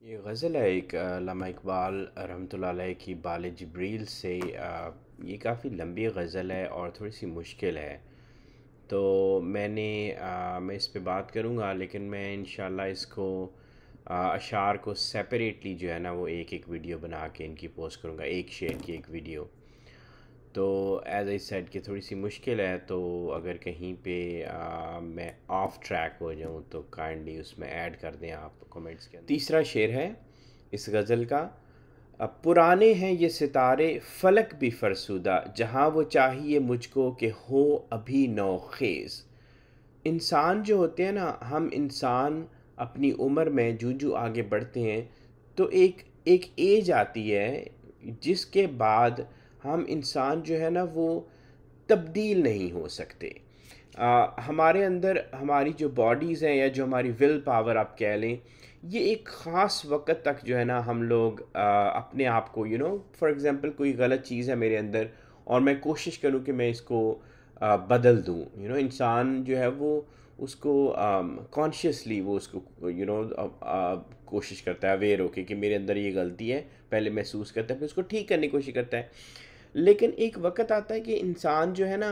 ये गज़ल है एक अल्लामा इकबाल रहमतुल्लाह अलैह की बाल जिब्रील से। ये काफ़ी लंबी गज़ल है और थोड़ी सी मुश्किल है। तो मैं इस पे बात करूँगा, लेकिन मैं इंशाल्लाह इसको अशार को सेपरेटली जो है ना वो एक एक वीडियो बना के इनकी पोस्ट करूँगा, एक शेर की एक वीडियो। तो एज़ आई सेड कि थोड़ी सी मुश्किल है, तो अगर कहीं पे मैं ऑफ ट्रैक हो जाऊँ तो काइंडली उसमें ऐड कर दें आप कमेंट्स के अंदर। तीसरा शेर है इस गज़ल का। पुराने हैं ये सितारे फलक भी फरसुदा, जहाँ वो चाहिए मुझको कि हो अभी नौखेज़। इंसान जो होते हैं ना, हम इंसान अपनी उम्र में जूं आगे बढ़ते हैं तो एक एक एज आती है जिसके बाद हम इंसान जो है ना वो तब्दील नहीं हो सकते। हमारे अंदर हमारी जो बॉडीज़ हैं या जो हमारी विल पावर आप कह लें, ये एक ख़ास वक़्त तक जो है ना हम लोग अपने आप को फॉर एग्ज़ाम्पल कोई गलत चीज़ है मेरे अंदर और मैं कोशिश करूँ कि मैं इसको बदल दूँ। इंसान जो है वो उसको कॉन्शियसली वो उसको कोशिश करता है अवेयर होके कि मेरे अंदर ये गलती है, पहले महसूस करता है फिर उसको ठीक करने की कोशिश करता है। लेकिन एक वक़्त आता है कि इंसान जो है ना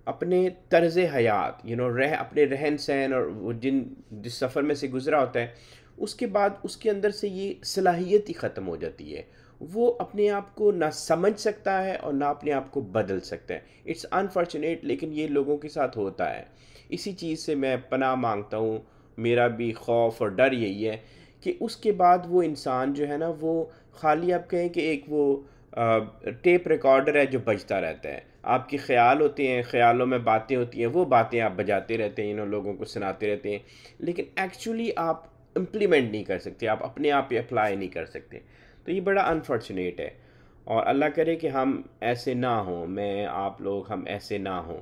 अपने तर्ज़ हयात अपने रहन सहन और वो जिस सफ़र में से गुज़रा होता है, उसके बाद उसके अंदर से ये सलाहियत ही ख़त्म हो जाती है। वो अपने आप को ना समझ सकता है और ना अपने आप को बदल सकता है। इट्स अनफॉर्चुनेट, लेकिन ये लोगों के साथ होता है। इसी चीज़ से मैं पनाह मांगता हूँ। मेरा भी खौफ और डर यही है कि उसके बाद वो इंसान जो है ना वो खाली आप कहें कि एक वो टेप रिकॉर्डर है जो बजता रहता है। आपके ख़्याल होते हैं, ख़्यालों में बातें होती हैं, वो बातें आप बजाते रहते हैं, लोगों को सुनाते रहते हैं, लेकिन एक्चुअली आप इम्प्लीमेंट नहीं कर सकते, आप अपने आप पे अप्लाई नहीं कर सकते। तो ये बड़ा अनफॉर्चुनेट है और अल्लाह करे कि हम ऐसे ना हों, मैं आप लोग हम ऐसे ना हों।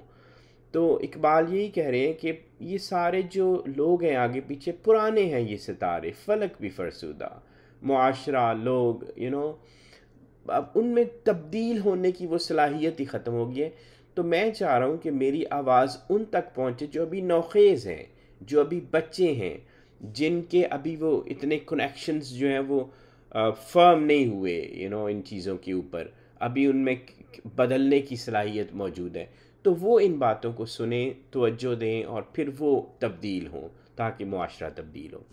तो इकबाल यही कह रहे हैं कि ये सारे जो लोग हैं आगे पीछे पुराने हैं, ये सितारे फलक भी फरसुदा, मुआशरा लोग अब उनमें तब्दील होने की वो सलाहियत ही ख़त्म हो गई है। तो मैं चाह रहा हूँ कि मेरी आवाज़ उन तक पहुँचे जो अभी नौखेज़ हैं, जो अभी बच्चे हैं, जिनके अभी वो इतने कनेक्शंस जो हैं वो फर्म नहीं हुए इन चीज़ों के ऊपर, अभी उनमें बदलने की सलाहियत मौजूद है। तो वो इन बातों को सुने, तवज्जो दें और फिर वो तब्दील हों ताकि मुआशरा तब्दील हो।